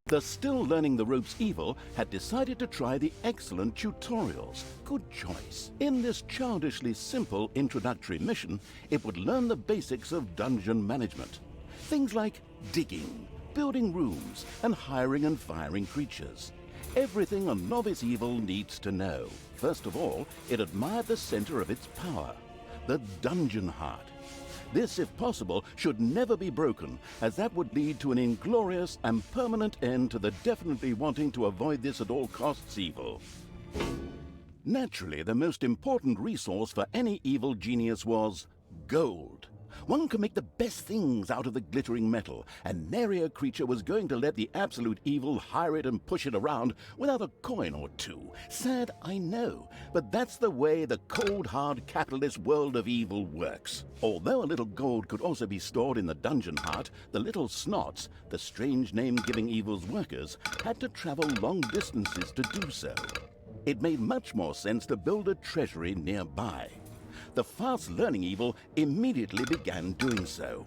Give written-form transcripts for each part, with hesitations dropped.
The still learning the ropes evil had decided to try the excellent tutorials. Good choice. In this childishly simple introductory mission, it would learn the basics of dungeon management. Things like digging, building rooms, and hiring and firing creatures. Everything a novice evil needs to know. First of all, it admired the center of its power, the dungeon heart. This, if possible, should never be broken, as that would lead to an inglorious and permanent end to the definitely wanting to avoid this at all costs evil. Naturally, the most important resource for any evil genius was gold. One can make the best things out of the glittering metal, and nary a creature was going to let the absolute evil hire it and push it around without a coin or two. Sad, I know, but that's the way the cold, hard capitalist world of evil works. Although a little gold could also be stored in the dungeon heart, the little snots, the strange name-giving evil's workers, had to travel long distances to do so. It made much more sense to build a treasury nearby. The fast-learning evil immediately began doing so.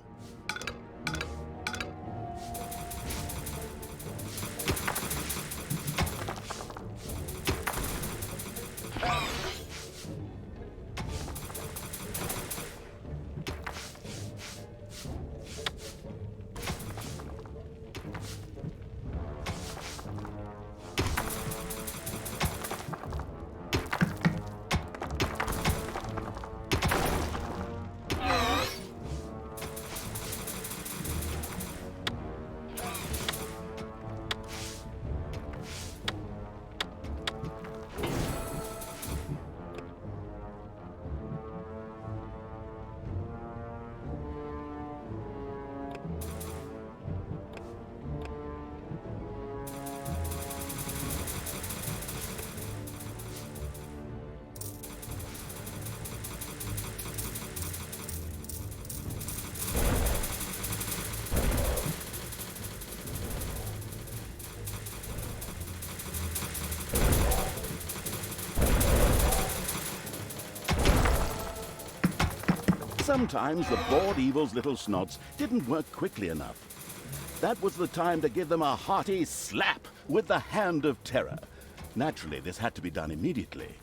Sometimes the bored evil's little snots didn't work quickly enough. That was the time to give them a hearty slap with the hand of terror. Naturally, this had to be done immediately.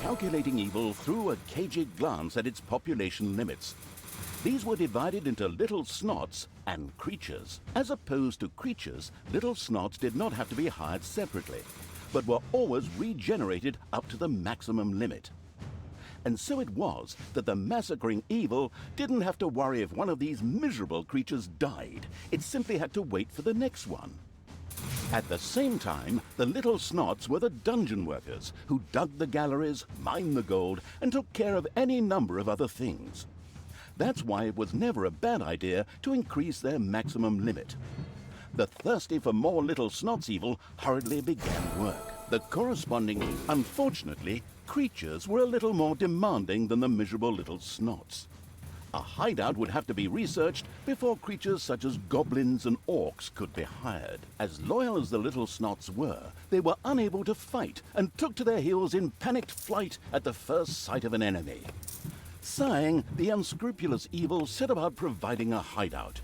calculating evil threw a cagey glance at its population limits. These were divided into little snots and creatures. As opposed to creatures, little snots did not have to be hired separately, but were always regenerated up to the maximum limit. And so it was that the massacring evil didn't have to worry if one of these miserable creatures died. It simply had to wait for the next one. At the same time, the little snots were the dungeon workers who dug the galleries, mined the gold, and took care of any number of other things. That's why it was never a bad idea to increase their maximum limit. The thirsty for more little snots evil hurriedly began work. The corresponding, unfortunately, creatures were a little more demanding than the miserable little snots. A hideout would have to be researched before creatures such as goblins and orcs could be hired. As loyal as the little snots were, they were unable to fight and took to their heels in panicked flight at the first sight of an enemy. Sighing, the unscrupulous evil set about providing a hideout.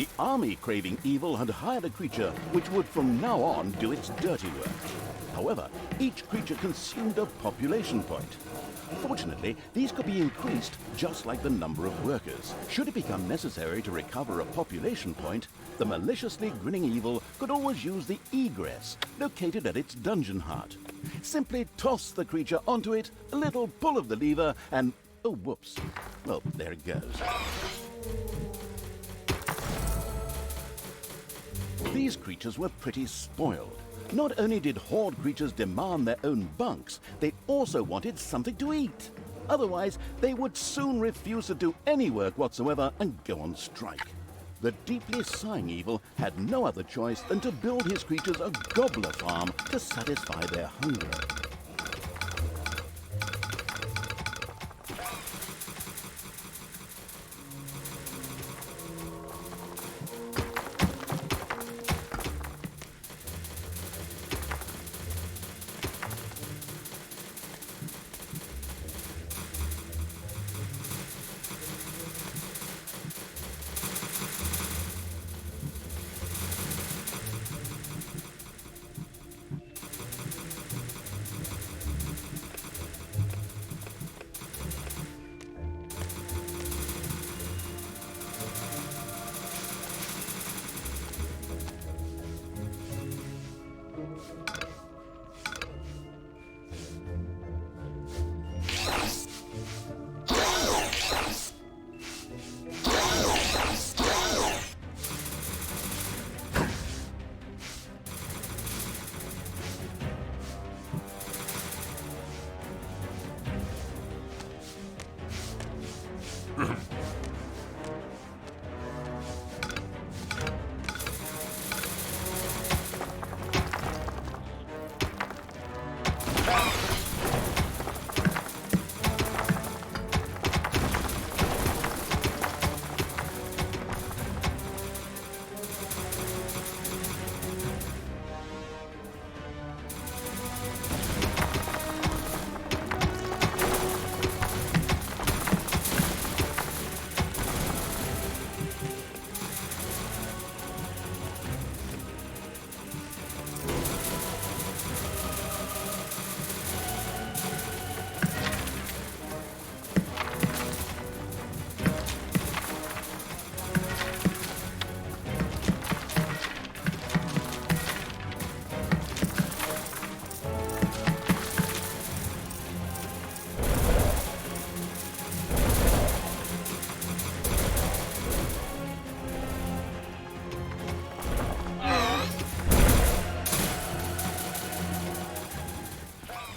The army-craving evil had hired a creature which would from now on do its dirty work. However, each creature consumed a population point. Fortunately, these could be increased just like the number of workers. Should it become necessary to recover a population point, the maliciously grinning evil could always use the egress located at its dungeon heart. Simply toss the creature onto it, a little pull of the lever, and oh, whoops. Well, there it goes. These creatures were pretty spoiled. Not only did horde creatures demand their own bunks, they also wanted something to eat. Otherwise, they would soon refuse to do any work whatsoever and go on strike. The deeply sighing evil had no other choice than to build his creatures a gobbler farm to satisfy their hunger.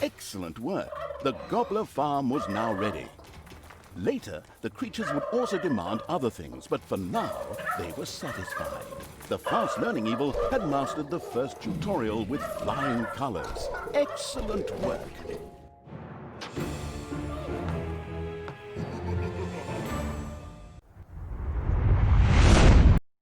Excellent work. The gobbler farm was now ready. Later, the creatures would also demand other things, but for now, they were satisfied. The fast-learning evil had mastered the first tutorial with flying colors. Excellent work.